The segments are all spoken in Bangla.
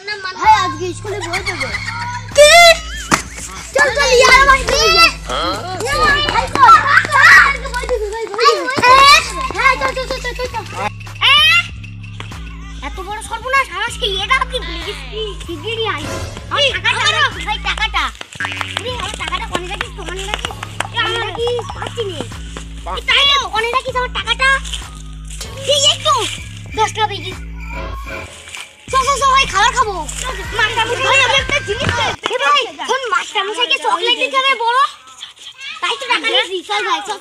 ভাই আজকে স্কুলে বই দেবে কি চল চল यार ভাই ভাই কর বই দেবে ভাই হ্যাঁ চল চল চল চল এত বড় সর্বনাশ আজ কি এটা আপনি শিগগিরই আই আমার টাকাটা আরে আমার টাকাটা কোনে রাখিস তোমার রাখিস আমি রাখি পাচ্ছি নে তাই না কোনে রাখিস আমার টাকাটা এই একটু 10 টাকা বেশি চল ভাই খাবার খাবো মাস্টার ভাই আমি একটা জিনিস এ ভাই কোন মাস্টার মশাইকে চকলেট দিতে হবে বড় তাই তো টাকা নিয়ে চল ভাই চল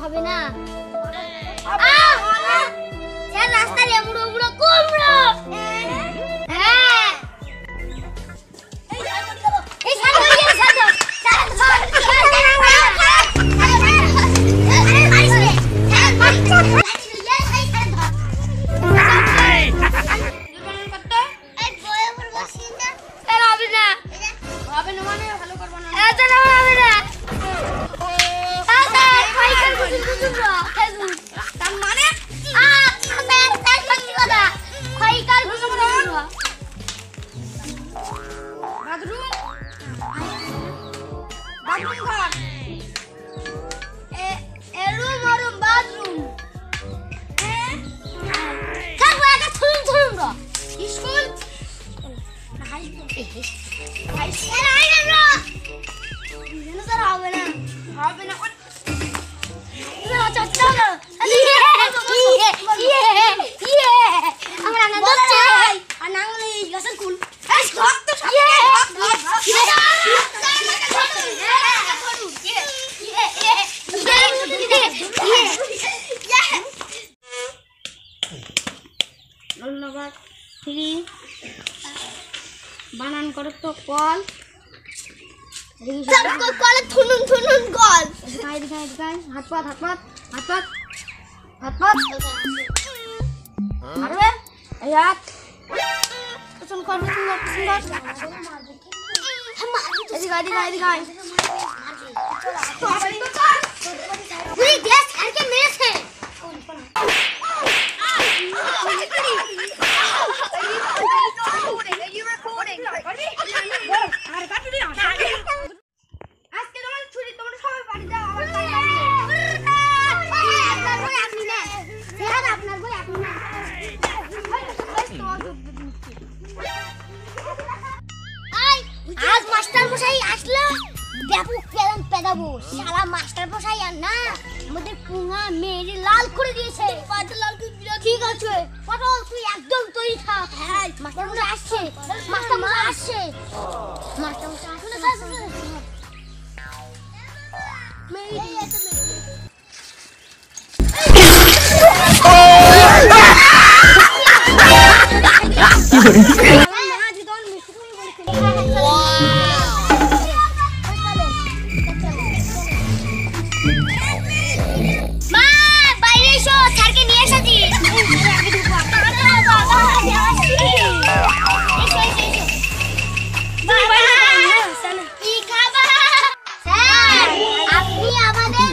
হবে না স্যার রাস্তায় এমুড়ো উড়ো কুমড়ো হ্যাঁ এই স্যার হয়ে গেল স্যার ধন্যবাদ ফ্রি বানান করো তো কল কলে থুনুন থুনুন কল দিখাই হাত পাত আরে এই হাত পছন্দ কর দিখাই তুই গ্যাস ছাড়কে মেরেছে আজকে তোমার ছুটি তোমরা সবাই বাড়ি যাও আপনার বই আপনি না আজ মাস্টার মশাই আসলো দেখো কেমন পেদাবো শালা মাস্টার মশাই আর না আমাদের পুঙা মেরে লাল করে দিয়েছে পাটা লাল করে দিয়েছে ঠিক আছে পটল তুই একদম তৈরি থাক হ্যাঁ মাস্টার মশাই আসছে মাস্টার মশাই আসছে মেরে এত মা বাইরে এসো, স্যারকে নিয়ে এসেছি। কি খাবা? স্যার, আপনি আমাদের